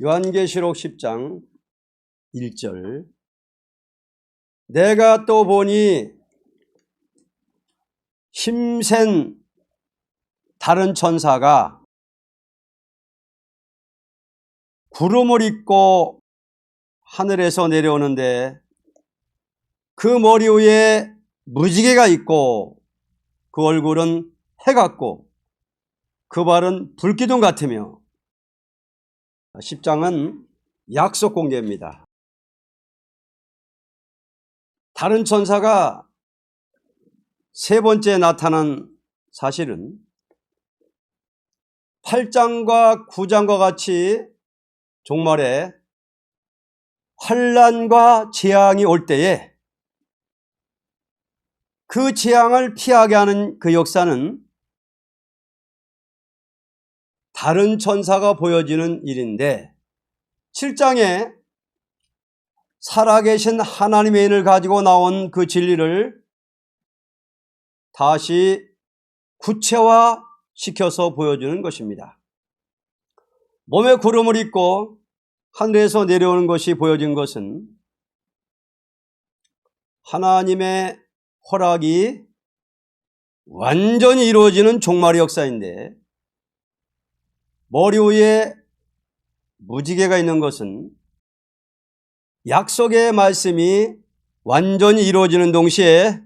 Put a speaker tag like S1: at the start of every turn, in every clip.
S1: 요한계시록 10장 1절 내가 또 보니 힘센 다른 천사가 구름을 입고 하늘에서 내려오는데 그 머리 위에 무지개가 있고 그 얼굴은 해 같고 그 발은 불기둥 같으며 10장은 약속 공개입니다. 다른 천사가 세 번째 나타난 사실은 8장과 9장과 같이 종말에 환난과 재앙이 올 때에 그 재앙을 피하게 하는 그 역사는 다른 천사가 보여지는 일인데 7장에 살아계신 하나님의 인을 가지고 나온 그 진리를 다시 구체화시켜서 보여주는 것입니다. 몸에 구름을 입고 하늘에서 내려오는 것이 보여진 것은 하나님의 허락이 완전히 이루어지는 종말의 역사인데 머리 위에 무지개가 있는 것은 약속의 말씀이 완전히 이루어지는 동시에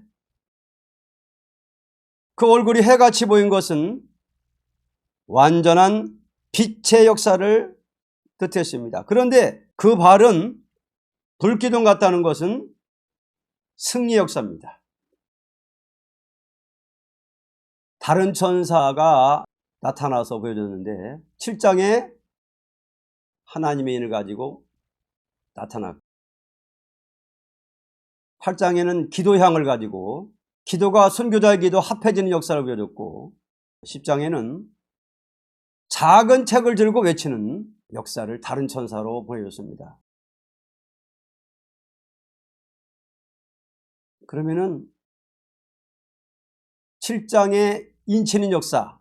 S1: 그 얼굴이 해같이 보인 것은 완전한 빛의 역사를 뜻했습니다. 그런데 그 발은 불기둥 같다는 것은 승리의 역사입니다. 다른 천사가 나타나서 보여줬는데 7장에 하나님의 인을 가지고 나타났고 8장에는 기도향을 가지고 기도가 선교자의 기도 합해지는 역사를 보여줬고 10장에는 작은 책을 들고 외치는 역사를 다른 천사로 보여줬습니다. 그러면은 7장의 인치는 역사,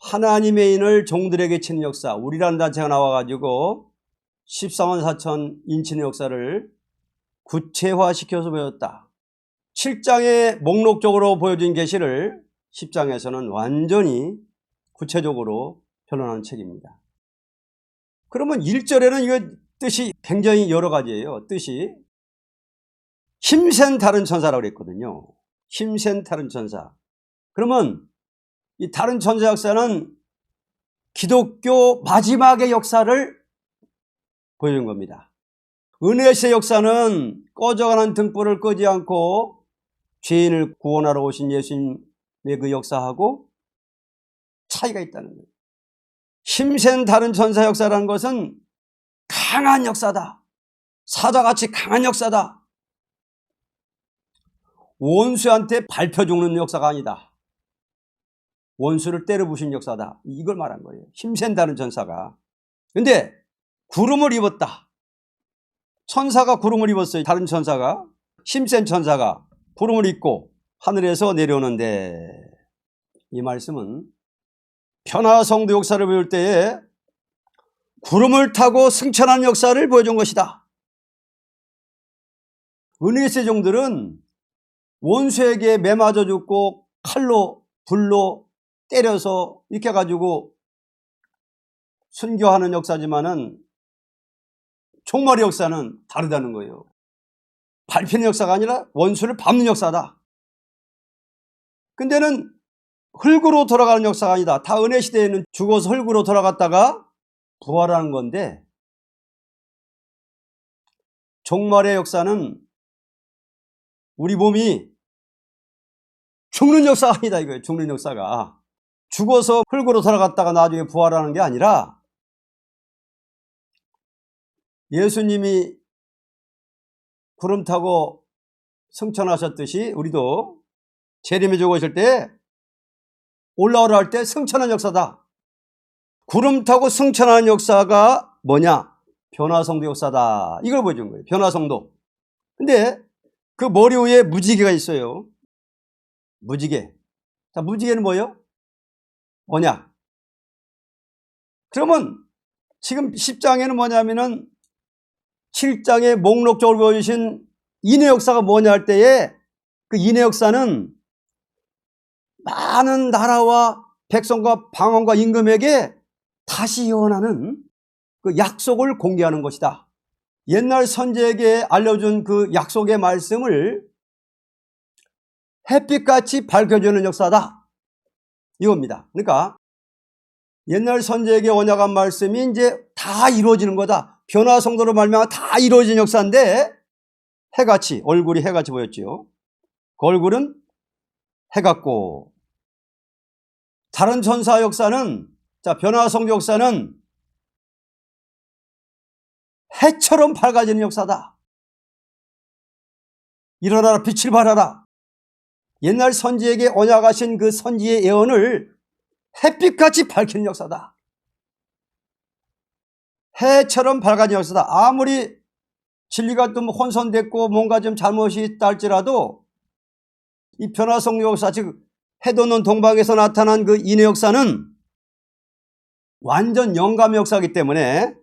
S1: 하나님의 인을 종들에게 치는 역사, 우리라는 단체가 나와가지고 14만 4천 인치는 역사를 구체화시켜서 보였다. 7장의 목록적으로 보여진 계시를 10장에서는 완전히 구체적으로 변론하는 책입니다. 그러면 1절에는 이거 뜻이 굉장히 여러 가지예요. 뜻이 힘센 다른 천사라고 그랬거든요. 힘센 다른 천사. 그러면 이 다른 천사 역사는 기독교 마지막의 역사를 보여준 겁니다. 은혜의 역사는 꺼져가는 등불을 끄지 않고 죄인을 구원하러 오신 예수님의 그 역사하고 차이가 있다는 거예요. 힘센 다른 천사 역사라는 것은 강한 역사다. 사자같이 강한 역사다. 원수한테 밟혀 죽는 역사가 아니다. 원수를 때려 부신 역사다. 이걸 말한 거예요. 힘센 다른 천사가. 근데 구름을 입었다. 천사가 구름을 입었어요. 다른 천사가. 힘센 천사가 구름을 입고 하늘에서 내려오는데 이 말씀은 변화성도 역사를 보일 때에 구름을 타고 승천하는 역사를 보여준 것이다. 은혜의 세종들은 원수에게 매맞아 죽고 칼로 불로 때려서 이렇게 가지고 순교하는 역사지만은 종말의 역사는 다르다는 거예요. 밟히는 역사가 아니라 원수를 밟는 역사다. 근데는 흙으로 돌아가는 역사가 아니다. 다 은혜 시대에는 죽어서 흙으로 돌아갔다가 부활하는 건데 종말의 역사는 우리 몸이 죽는 역사가 아니다 이거예요. 죽는 역사가. 죽어서 흙으로 돌아갔다가 나중에 부활하는 게 아니라 예수님이 구름 타고 승천하셨듯이 우리도 재림에 죽으실 때 올라오라 할 때 승천한 역사다. 구름 타고 승천하는 역사가 뭐냐? 변화성도 역사다. 이걸 보여준 거예요. 변화성도. 근데 그 머리 위에 무지개가 있어요. 무지개. 자, 무지개는 뭐예요? 언약. 그러면 지금 10장에는 뭐냐면은 7장에 목록적으로 보여주신 인의 역사가 뭐냐 할 때에 그 인의 역사는 많은 나라와 백성과 방언과 임금에게 다시 예언하는 그 약속을 공개하는 것이다. 옛날 선지에게 알려준 그 약속의 말씀을 햇빛같이 밝혀주는 역사다. 이겁니다. 그러니까 옛날 선지에게 언약한 말씀이 이제 다 이루어지는 거다. 변화 성도로 말미암아 다 이루어진 역사인데 해같이, 얼굴이 해같이 보였지요. 그 얼굴은 해 같고, 다른 전사 역사는, 자, 변화 성도 역사는 해처럼 밝아지는 역사다. 일어나라, 빛을 발하라. 옛날 선지에게 언약하신 그 선지의 예언을 햇빛같이 밝히는 역사다. 해처럼 밝아지는 역사다. 아무리 진리가 좀 혼선됐고 뭔가 좀 잘못이 있다 할지라도 이 변화성 역사, 즉 해돋는 동방에서 나타난 그 인의 역사는 완전 영감의 역사이기 때문에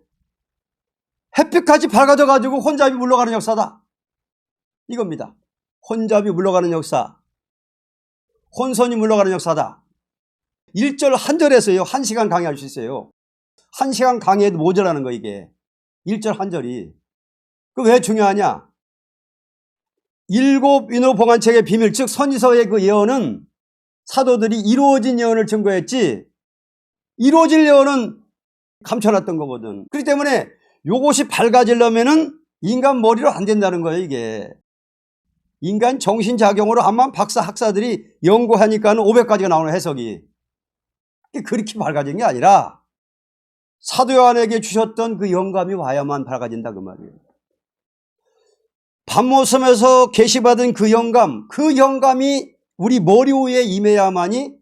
S1: 햇빛같이 밝아져 가지고 혼잡이 물러가는 역사다. 이겁니다. 혼잡이 물러가는 역사, 혼선이 물러가는 역사다. 1절 한 절에서요 1시간 강의할 수 있어요. 1시간 강의해도 모자라는 거 이게. 1절 한 절이. 그 왜 중요하냐? 7 인후 봉안책의 비밀, 즉 선지서의 그 예언은 사도들이 이루어진 예언을 증거했지 이루어질 예언은 감춰놨던 거거든. 그렇기 때문에 요것이 밝아지려면은 인간 머리로 안 된다는 거예요 이게. 인간 정신작용으로 암만 박사 학사들이 연구하니까는 500가지가 나오는 해석이. 그렇게 밝아진 게 아니라 사도 요한에게 주셨던 그 영감이 와야만 밝아진다 그 말이에요. 밤모섬에서 계시받은 그 영감이 우리 머리 위에 임해야만이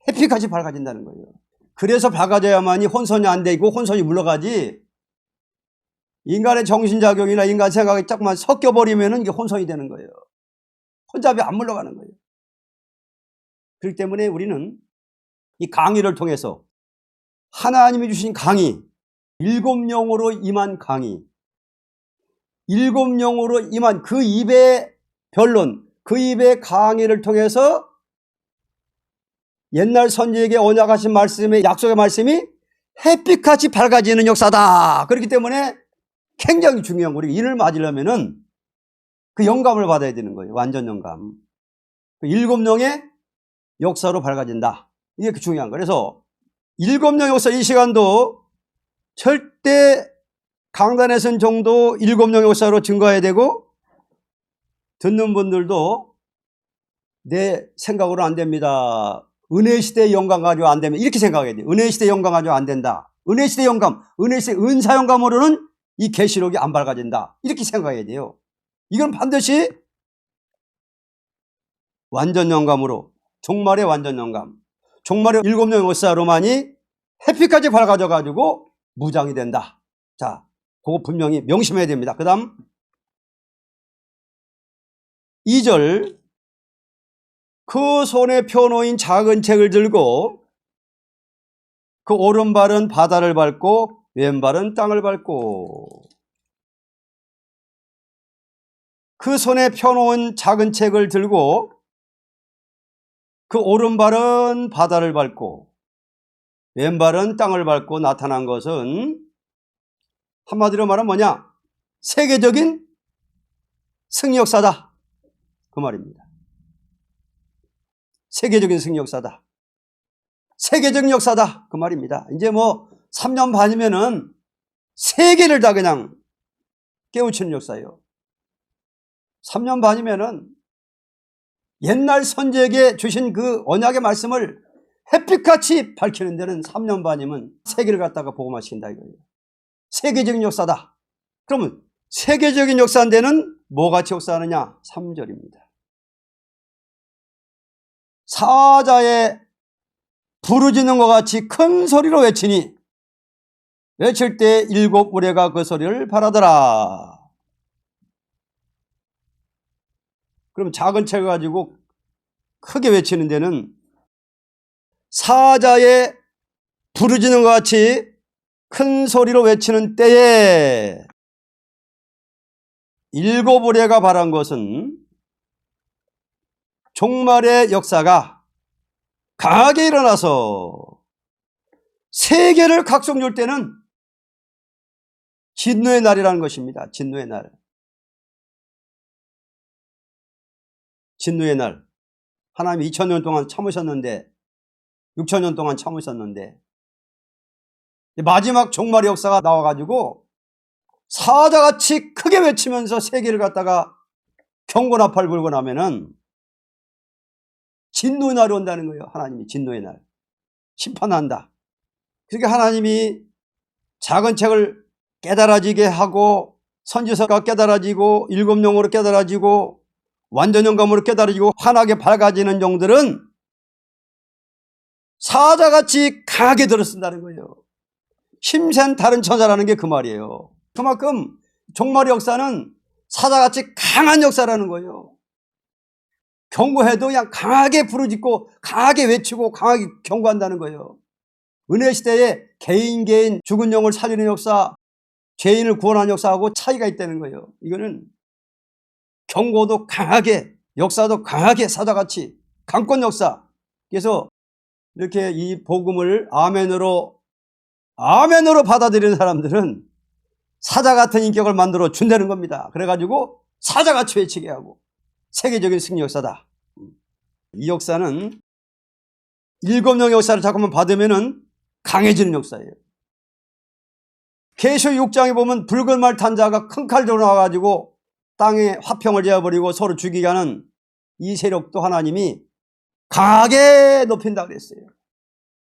S1: 햇빛같이 밝아진다는 거예요. 그래서 밝아져야만이 혼선이 안 되고 혼선이 물러가지, 인간의 정신작용이나 인간 생각이 조금만 섞여버리면 이게 혼선이 되는 거예요. 혼잡이 안 물러가는 거예요. 그렇기 때문에 우리는 이 강의를 통해서 하나님이 주신 강의, 7영으로 임한 강의, 7영으로 임한 그 입의 변론, 그 입의 강의를 통해서 옛날 선지에게 언약하신 말씀의 약속의 말씀이 햇빛같이 밝아지는 역사다. 그렇기 때문에 굉장히 중요한 거예요. 이를 맞으려면은 그 영감을 받아야 되는 거예요. 완전 영감. 그 7영의 역사로 밝아진다. 이게 중요한 거예요. 그래서 7영 역사 이 시간도 절대 강단에 선 정도 7영 역사로 증거해야 되고, 듣는 분들도 내 생각으로 안 됩니다. 은혜시대의 영감 가지고 안 되면 이렇게 생각해야 돼요. 은혜시대의 영감 가지고 안 된다. 은혜시대의 영감, 은혜시대의 은사 영감으로는 이 계시록이 안 밝아진다. 이렇게 생각해야 돼요. 이건 반드시 완전 영감으로, 종말의 완전 영감, 종말의 7영 역사로만이 햇빛까지 밝아져 가지고 무장이 된다. 자, 그거 분명히 명심해야 됩니다. 그 다음 2절, 그 손에 펴놓인 작은 책을 들고 그 오른발은 바다를 밟고 왼발은 땅을 밟고. 그 손에 펴놓은 작은 책을 들고 그 오른발은 바다를 밟고 왼발은 땅을 밟고 나타난 것은 한마디로 말하면 뭐냐? 세계적인 승리 역사다. 그 말입니다. 세계적인 승리 역사다. 세계적인 역사다. 그 말입니다. 이제 뭐 3년 반이면은 세계를 다 그냥 깨우치는 역사예요. 3년 반이면은 옛날 선지에게 주신 그 언약의 말씀을 햇빛같이 밝히는 데는 3년 반이면 세계를 갖다가 복음화시킨다 이거예요. 세계적인 역사다. 그러면 세계적인 역사인데는 뭐같이 역사하느냐? 3절입니다. 사자의 부르짖는 것 같이 큰 소리로 외치니 외칠 때 7 우레가 그 소리를 바라더라. 그럼 작은 책을 가지고 크게 외치는 데는 사자의 부르짖는 것 같이 큰 소리로 외치는 때에 일곱 우레가 발한 것은 종말의 역사가 강하게 일어나서 세계를 각성줄 때는 진노의 날이라는 것입니다. 진노의 날. 진노의 날. 하나님이 2000년 동안 참으셨는데, 6000년 동안 참으셨는데, 마지막 종말의 역사가 나와가지고 사자같이 크게 외치면서 세계를 갖다가 경고나팔 불고 나면은 진노의 날이 온다는 거예요. 하나님이 진노의 날. 심판한다. 그러니까 하나님이 작은 책을 깨달아지게 하고 선지서가 깨달아지고 일곱 영으로 깨달아지고 완전 영감으로 깨달아지고 환하게 밝아지는 종들은 사자같이 강하게 들어쓴다는 거예요. 힘센 다른 천사라는 게 그 말이에요. 그만큼 종말의 역사는 사자같이 강한 역사라는 거예요. 경고해도 그냥 강하게 부르짖고 강하게 외치고 강하게 경고한다는 거예요. 은혜 시대에 개인 죽은 영을 살리는 역사, 죄인을 구원하는 역사하고 차이가 있다는 거예요. 이거는 경고도 강하게, 역사도 강하게 사자같이 강권 역사. 그래서 이렇게 이 복음을 아멘으로 받아들이는 사람들은 사자 같은 인격을 만들어 준다는 겁니다. 그래가지고 사자같이 외치게 하고 세계적인 승리 역사다. 이 역사는 일곱 영 역사를 자꾸만 받으면은 강해지는 역사예요. 계시록 6장에 보면 붉은 말 탄 자가 큰 칼 들고 나와가지고 땅에 화평을 재어버리고 서로 죽이게 하는 이 세력도 하나님이 강하게 높인다 그랬어요.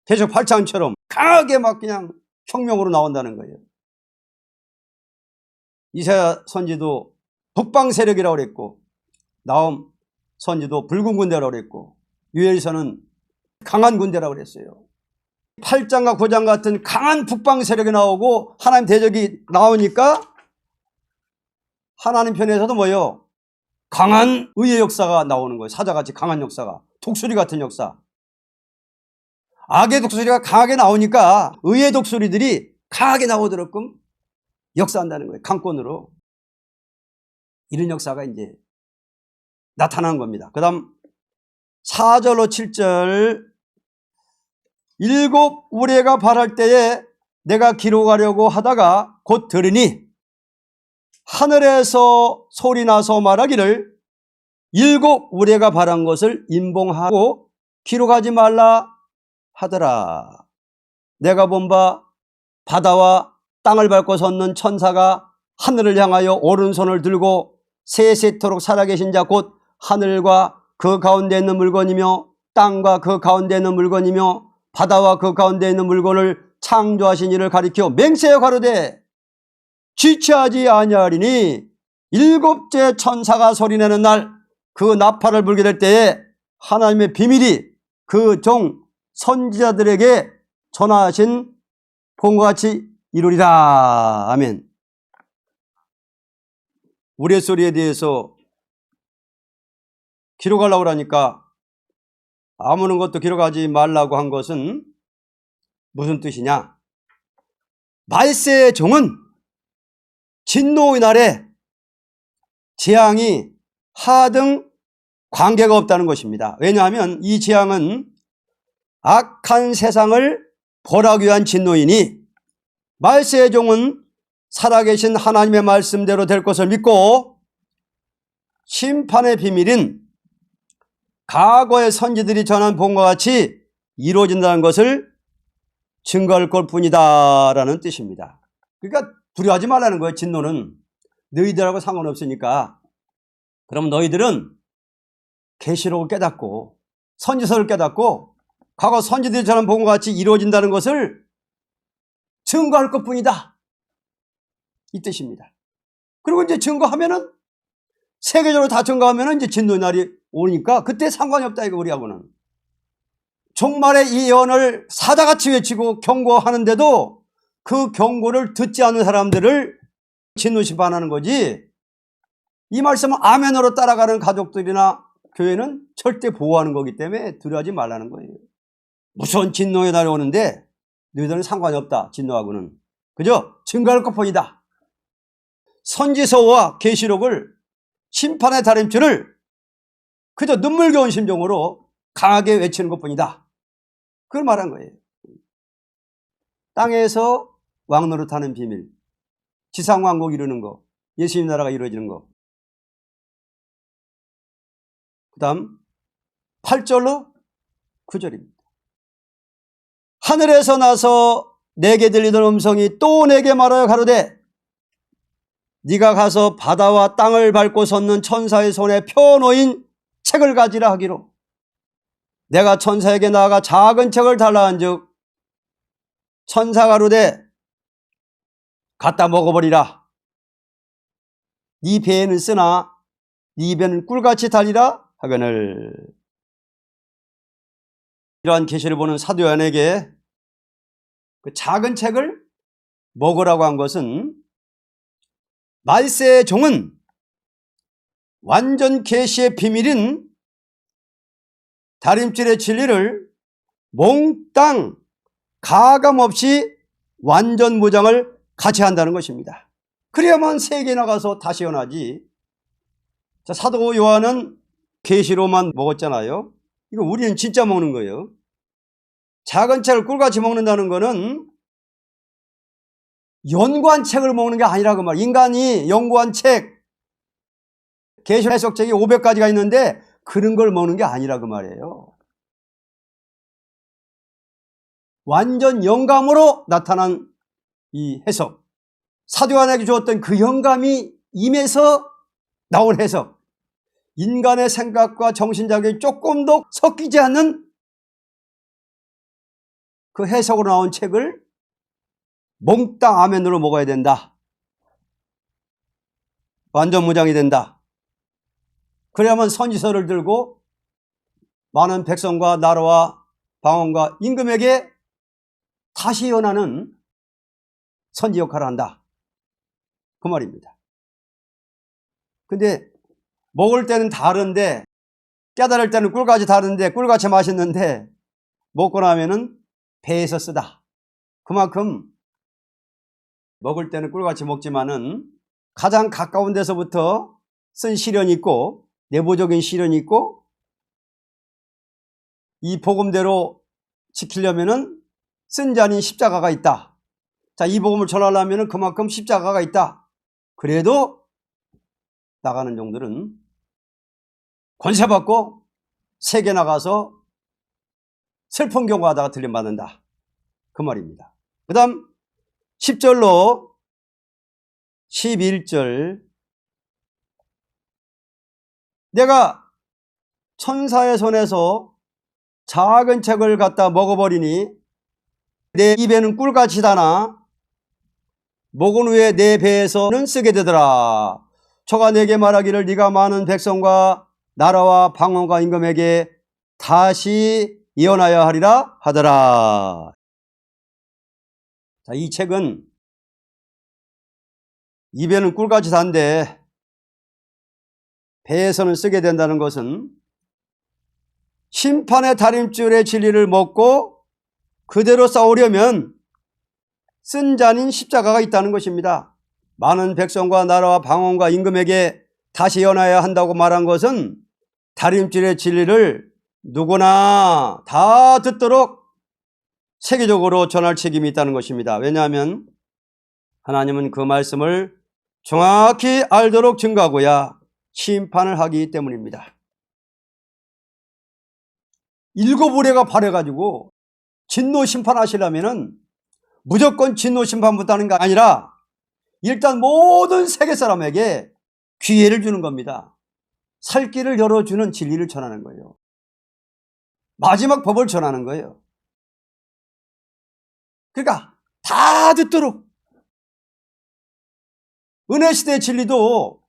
S1: 계시록 8장처럼 강하게 막 그냥 혁명으로 나온다는 거예요. 이사야 선지도 북방 세력이라고 그랬고 나홈 선지도 붉은 군대라고 그랬고 유엘서는 강한 군대라고 그랬어요. 8장과 9장 같은 강한 북방 세력이 나오고 하나님 대적이 나오니까 하나님 편에서도 뭐예요? 강한 의의 역사가 나오는 거예요. 사자같이 강한 역사가. 독수리 같은 역사. 악의 독수리가 강하게 나오니까 의의 독수리들이 강하게 나오도록끔 역사한다는 거예요. 강권으로. 이런 역사가 이제 나타난 겁니다. 그 다음 4절로 7절 일곱 우레가 발할 때에 내가 기록하려고 하다가 곧 들으니 하늘에서 소리나서 말하기를 일곱 우레가 발한 것을 임봉하고 기록하지 말라 하더라. 내가 본 바 바다와 땅을 밟고 섰는 천사가 하늘을 향하여 오른손을 들고 세세토록 살아계신 자 곧 하늘과 그 가운데 있는 물건이며 땅과 그 가운데 있는 물건이며 바다와 그 가운데 있는 물건을 창조하신 이를 가리켜 맹세하여 가로되 지체하지 아니하리니 일곱째 천사가 소리내는 날 그 나팔을 불게 될 때에 하나님의 비밀이 그 종 선지자들에게 전하신 본과 같이 이루리라. 아멘. 우레소리에 대해서 기록하려고 하니까 아무런 것도 기록하지 말라고 한 것은 무슨 뜻이냐? 말세의 종은 진노의 날에 재앙이 하등 관계가 없다는 것입니다. 왜냐하면 이 재앙은 악한 세상을 벌하기 위한 진노이니 말세의 종은 살아계신 하나님의 말씀대로 될 것을 믿고 심판의 비밀인 과거의 선지들이 전한 본과 같이 이루어진다는 것을 증거할 것 뿐이다 라는 뜻입니다. 그러니까 두려워하지 말라는 거예요. 진노는 너희들하고 상관없으니까. 그럼 너희들은 계시록을 깨닫고 선지서를 깨닫고 과거 선지들이 전한 본과 같이 이루어진다는 것을 증거할 것 뿐이다 이 뜻입니다. 그리고 이제 증거하면은 세계적으로 다 증거하면은 이제 진노의 날이 오니까 그때 상관이 없다 이거 우리하고는. 종말의 이 예언을 사자같이 외치고 경고하는데도 그 경고를 듣지 않는 사람들을 진노 심판하는 거지, 이 말씀은 아멘으로 따라가는 가족들이나 교회는 절대 보호하는 거기 때문에 두려워하지 말라는 거예요. 무서운 진노의 날이 오는데 너희들은 상관이 없다. 진노하고는 그저 증거할 것뿐이다. 선지서와 계시록을 심판의 다림줄을 그저 눈물겨운 심정으로 강하게 외치는 것뿐이다. 그걸 말한 거예요. 땅에서 왕노릇하는 비밀, 지상왕국 이루는 거, 예수님 나라가 이루어지는 거. 그 다음 8절로 9절입니다. 하늘에서 나서 내게 들리던 음성이 또 내게 말하여 가로되 네가 가서 바다와 땅을 밟고 섰는 천사의 손에 펴놓인 책을 가지라 하기로 내가 천사에게 나아가 작은 책을 달라 한즉 천사가 가로되 갖다 먹어버리라. 네 배에는 쓰나 네 입에는 꿀같이 달리라 하거늘. 이러한 계시를 보는 사도 요한에게 그 작은 책을 먹으라고 한 것은 말세의 종은 완전 계시의 비밀인 다림줄의 진리를 몽땅 가감없이 완전 무장을 같이 한다는 것입니다. 그래야만 세계에 나가서 다시 연하지. 자, 사도 요한은 계시로만 먹었잖아요. 이거 우리는 진짜 먹는 거예요. 작은 책을 꿀같이 먹는다는 거는 연구한 책을 먹는 게 아니라 그 말. 인간이 연구한 책, 계시 해석책이 500가지가 있는데 그런 걸 먹는 게 아니라 그 말이에요. 완전 영감으로 나타난 이 해석, 사도 요한에게 주었던 그 영감이 임해서 나온 해석, 인간의 생각과 정신자격이 조금도 섞이지 않는 그 해석으로 나온 책을 몽땅 아멘으로 먹어야 된다. 완전 무장이 된다. 그래야만 선지서를 들고 많은 백성과 나라와 방언과 임금에게 다시 연하는 선지 역할을 한다. 그 말입니다. 근데 먹을 때는 다른데 깨달을 때는 꿀같이 다른데 꿀같이 맛있는데 먹고 나면은 배에서 쓰다. 그만큼 먹을 때는 꿀같이 먹지만은 가장 가까운 데서부터 쓴 시련이 있고 내부적인 시련이 있고 이 복음대로 지키려면은 쓴 자는 십자가가 있다. 자, 이 복음을 전하려면은 그만큼 십자가가 있다. 그래도 나가는 종들은 권세받고 세계 나가서 슬픈 경고하다가 들림받는다. 그 말입니다. 그 다음 10절로 11절 내가 천사의 손에서 작은 책을 갖다 먹어버리니 내 입에는 꿀같이 다나 먹은 후에 내 배에서는 쓰게 되더라. 저가 내게 말하기를 네가 많은 백성과 나라와 방언과 임금에게 다시 예언하여 하리라 하더라. 자, 이 책은 입에는 꿀같이 단데 배에서는 쓰게 된다는 것은 심판의 다림줄의 진리를 먹고 그대로 싸우려면 쓴 잔인 십자가가 있다는 것입니다. 많은 백성과 나라와 방언과 임금에게 다시 예언하여야 한다고 말한 것은 다림줄의 진리를 누구나 다 듣도록 세계적으로 전할 책임이 있다는 것입니다. 왜냐하면 하나님은 그 말씀을 정확히 알도록 증거하고야 심판을 하기 때문입니다. 일곱 의뢰가 발해가지고 진노 심판하시려면은 무조건 진노 심판부터 하는 게 아니라 일단 모든 세계 사람에게 기회를 주는 겁니다. 살 길을 열어주는 진리를 전하는 거예요. 마지막 법을 전하는 거예요. 그러니까 다 듣도록. 은혜시대의 진리도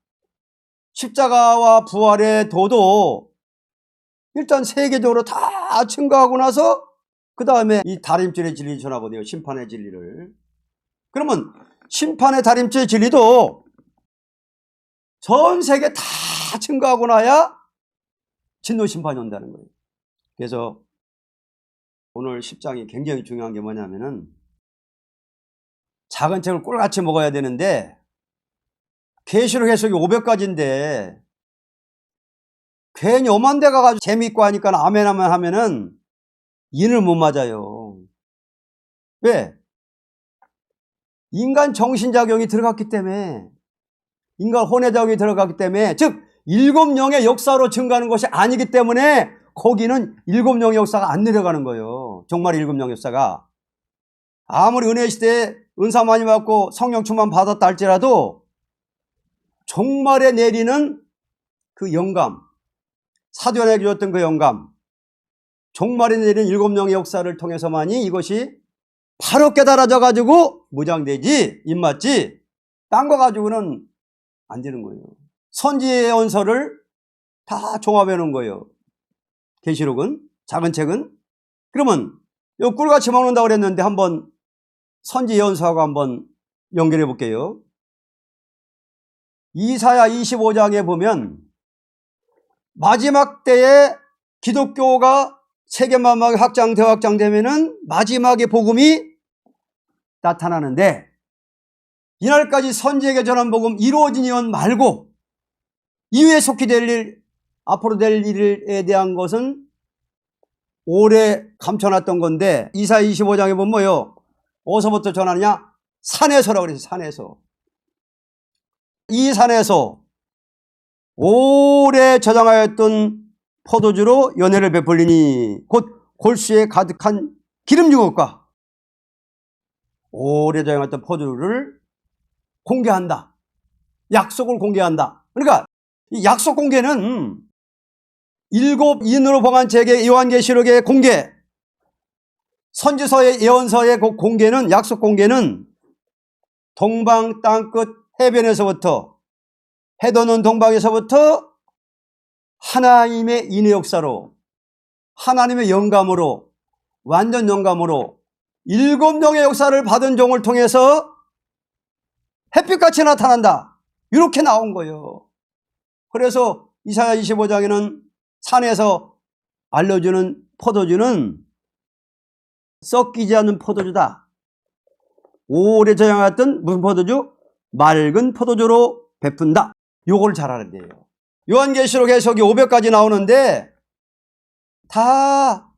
S1: 십자가와 부활의 도도 일단 세계적으로 다 증거하고 나서 그 다음에 이 다림줄의 진리를 전하거든요. 심판의 진리를. 그러면 심판의 다림줄의 진리도 전 세계 다 증거하고 나야 진노 심판이 온다는 거예요. 그래서 오늘 10장이 굉장히 중요한 게 뭐냐면은 작은 책을 꿀같이 먹어야 되는데 계시록 해석이 500가지인데 괜히 엄한 데 가가지고 재미있고 하니까 아멘 아멘 하면은 인을 못 맞아요. 왜? 인간 정신작용이 들어갔기 때문에, 인간 혼외작용이 들어갔기 때문에, 즉 일곱 영의 역사로 증가하는 것이 아니기 때문에 거기는 일곱 영의 역사가 안 내려가는 거예요. 정말 일곱 영의 역사가. 아무리 은혜 시대에 은사 많이 받고 성령 충만 받았다 할지라도 종말에 내리는 그 영감, 사도연에게 줬던 그 영감, 종말에 내리는 일곱 영의 역사를 통해서만이 이것이 바로 깨달아져 가지고 무장되지, 입맞지, 딴 거 가지고는 안 되는 거예요. 선지의 언서를 다 종합해 놓은 거예요. 계시록은, 작은 책은. 그러면 요 꿀같이 먹는다고 그랬는데 한번 선지 예언서하고 한번 연결해 볼게요. 이사야 25장에 보면 마지막 때에 기독교가 세계만방에 확장되면은 마지막에 복음이 나타나는데, 이날까지 선지에게 전한 복음 이루어진 예언 말고 이후에 속히 될 일, 앞으로 될 일에 대한 것은 오래 감춰놨던 건데, 이사야 25장에 보면 뭐요? 어디서부터 전하느냐? 산에서라고 그랬어요. 산에서. 이 산에서 오래 저장하였던 포도주로 연회를 베풀리니 곧 골수에 가득한 기름 유혹과 오래 저장했던 포도주를 공개한다. 약속을 공개한다. 그러니까 이 약속 공개는 일곱 인으로 봉한 책의 요한계시록의 공개, 선지서의 예언서의 그 공개는, 약속 공개는 동방 땅끝 해변에서부터, 해돋는 동방에서부터 하나님의 인의 역사로, 하나님의 영감으로, 완전 영감으로 일곱 영의 역사를 받은 종을 통해서 햇빛같이 나타난다. 이렇게 나온 거예요. 그래서 이사야 25장에는 산에서 알려주는 포도주는 썩기지 않는 포도주다. 오래 저장했던 무슨 포도주? 맑은 포도주로 베푼다. 요걸 잘 알아야 돼요. 요한계시록 해석이 500가지 나오는데 다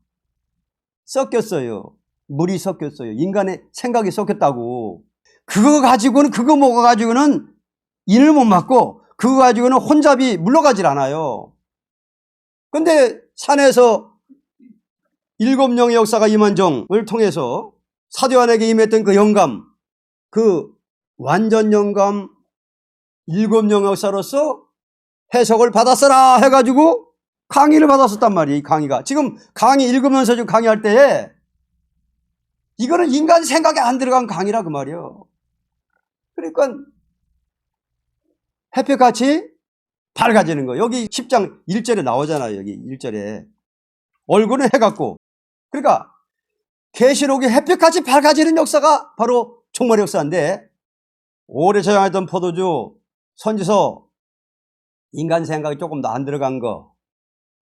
S1: 섞였어요. 물이 섞였어요. 인간의 생각이 섞였다고. 그거 가지고는, 그거 먹어가지고는 인을 못 맞고, 그거 가지고는 혼잡이 물러가질 않아요. 근데 산에서 일곱 영의 역사가 임한 종을 통해서 사도 요한에게 임했던 그 영감, 그 완전 영감, 일곱 영의 역사로서 해석을 받았어라 해가지고 강의를 받았었단 말이에요. 이 강의가. 지금 강의 읽으면서 지금 강의할 때에 이거는 인간 생각에 안 들어간 강의라 그 말이에요. 그러니까 햇빛같이 밝아지는 거예요. 여기 10장 1절에 나오잖아요. 여기 1절에. 얼굴은 해같고. 그러니까 계시록이 햇빛같이 밝아지는 역사가 바로 종말의 역사인데, 오래 저장했던 포도주, 선지서, 인간 생각이 조금 더 안 들어간 거,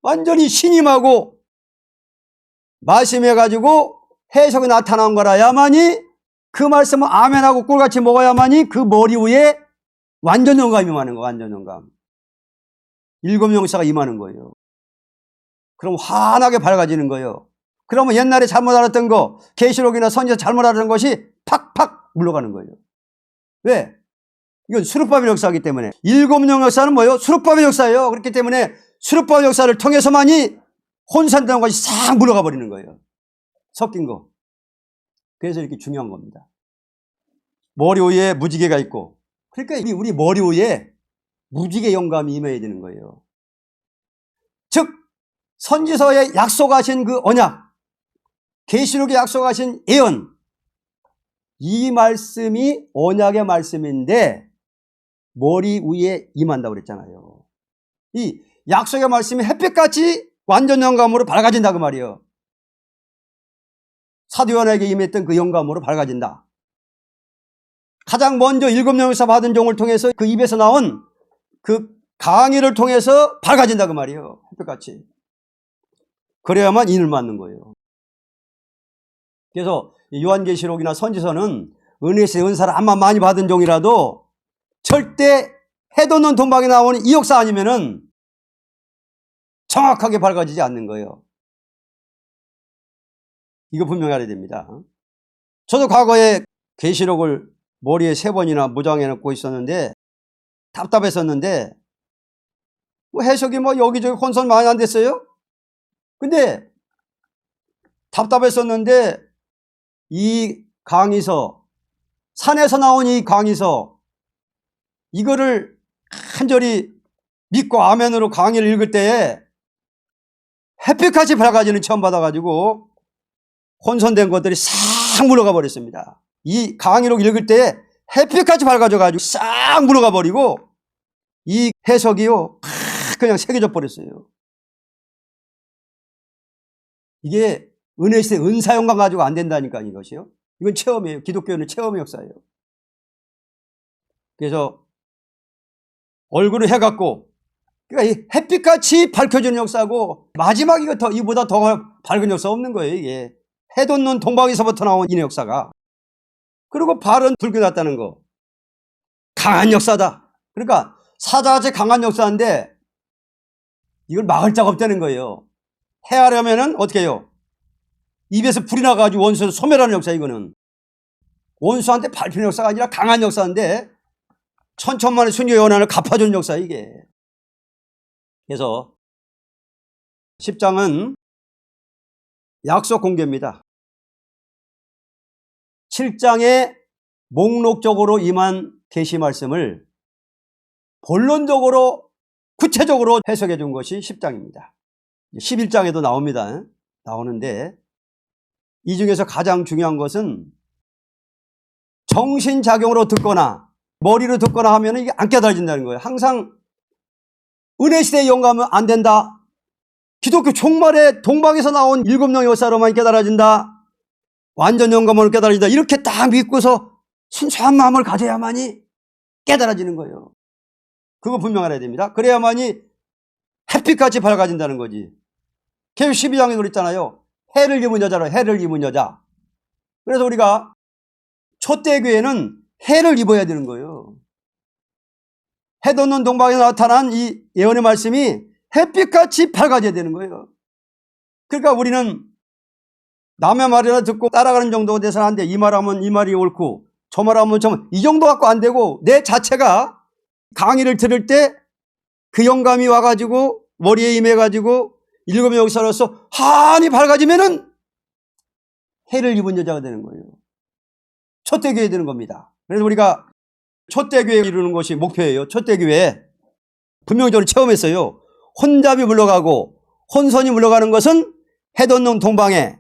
S1: 완전히 신임하고 말씀해가지고 해석이 나타난 거라야만이, 그 말씀을 아멘하고 꿀같이 먹어야만이 그 머리 위에 완전 영감이 임하는 거. 완전 영감. 일곱 영사가 임하는 거예요. 그럼 환하게 밝아지는 거예요. 그러면 옛날에 잘못 알았던 거, 계시록이나 선지서 잘못 알았던 것이 팍팍 물러가는 거예요. 왜? 이건 수르바벨 역사이기 때문에. 일곱 영 역사는 뭐예요? 수르바벨 역사예요. 그렇기 때문에 수르바벨 역사를 통해서만이 혼선되는 것이 싹 물러가 버리는 거예요. 섞인 거. 그래서 이렇게 중요한 겁니다. 머리 위에 무지개가 있고, 그러니까 우리 머리 위에 무지개 영감이 임해야 되는 거예요. 즉 선지서에 약속하신 그 언약, 계시록에 약속하신 예언, 이 말씀이 언약의 말씀인데 머리 위에 임한다고 그랬잖아요. 이 약속의 말씀이 햇빛같이 완전 영감으로 밝아진다 그 말이에요. 사도 요한에게 임했던 그 영감으로 밝아진다. 가장 먼저 일곱 영에서 받은 종을 통해서 그 입에서 나온 그 강의를 통해서 밝아진다 그 말이에요. 햇빛같이. 그래야만 인을 맞는 거예요. 그래서 요한계시록이나 선지서는 은혜시대 은사를 암만 많이 받은 종이라도 절대 해도 없는 동방에 나오는 이 역사 아니면은 정확하게 밝아지지 않는 거예요. 이거 분명히 알아야 됩니다. 저도 과거에 계시록을 머리에 3번이나 무장해 놓고 있었는데 답답했었는데 뭐 해석이 뭐 여기저기 혼선 많이 안 됐어요. 근데 답답했었는데 이 강의서, 산에서 나온 이 강의서, 이거를 간절히 믿고 아멘으로 강의를 읽을 때에 햇빛같이 밝아지는 체험 받아가지고 혼선된 것들이 싹 물러가 버렸습니다. 이 강의록 읽을 때에 햇빛같이 밝아져가지고 싹 물러가 버리고 이 해석이요 그냥 새겨져 버렸어요. 이게 은혜시대 은사영광 가지고 안 된다니까 이것이요. 이건 체험이에요. 기독교는 체험의 역사예요. 그래서 얼굴을 해갖고 그러니까 이 햇빛같이 밝혀주는 역사고 마지막 이보다 더 밝은 역사 없는 거예요. 이게 해 돋는 동방에서부터 나온 이 역사가. 그리고 발은 붉게 났다는 거. 강한 역사다. 그러니까 사자같이 강한 역사인데 이걸 막을 자가 없다는 거예요. 해하려면은 어떻게 해요? 입에서 불이 나가지고 원수를 소멸하는 역사. 이거는 원수한테 밟히는 역사가 아니라 강한 역사인데 천천만의 순교의 원한을 갚아주는 역사 이게. 그래서 10장은 약속 공개입니다. 7장에 목록적으로 임한 계시 말씀을 본론적으로 구체적으로 해석해 준 것이 10장입니다. 11장에도 나옵니다. 나오는데 이 중에서 가장 중요한 것은 정신작용으로 듣거나 머리로 듣거나 하면 이게 안 깨달아진다는 거예요. 항상 은혜시대에 영감은 안 된다. 기독교 종말에 동방에서 나온 7명의 역사로만 깨달아진다. 완전 영감으로 깨달아진다. 이렇게 딱 믿고서 순수한 마음을 가져야만이 깨달아지는 거예요. 그거 분명 알아야 됩니다. 그래야만이 햇빛같이 밝아진다는 거지. 계속 12장에 그랬잖아요. 해를 입은 여자로 해를 입은 여자. 그래서 우리가 초대교회는 해를 입어야 되는 거예요. 해 돋는 동방에 나타난 이 예언의 말씀이 햇빛같이 밝아져야 되는 거예요. 그러니까 우리는 남의 말이나 듣고 따라가는 정도가 돼서는 안 돼. 이 말하면 이 말이 옳고 저 말하면 저 말, 이 정도 갖고 안 되고 내 자체가 강의를 들을 때 그 영감이 와가지고 머리에 임해가지고 7명의 역사로서 환히 밝아지면은 해를 입은 여자가 되는 거예요. 초대교회 되는 겁니다. 그래서 우리가 초대교회 이루는 것이 목표예요. 초대교회 분명적으로 체험했어요. 혼잡이 물러가고 혼선이 물러가는 것은 해 돋는 동방에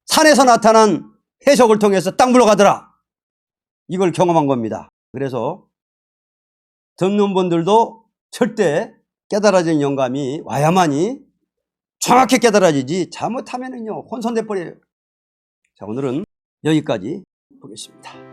S1: 산에서 나타난 해석을 통해서 딱 물러가더라. 이걸 경험한 겁니다. 그래서 듣는 분들도 절대 깨달아진 영감이 와야만이 정확히 깨달아지지 잘못하면은요 혼선돼 버려요. 자, 오늘은 여기까지 보겠습니다.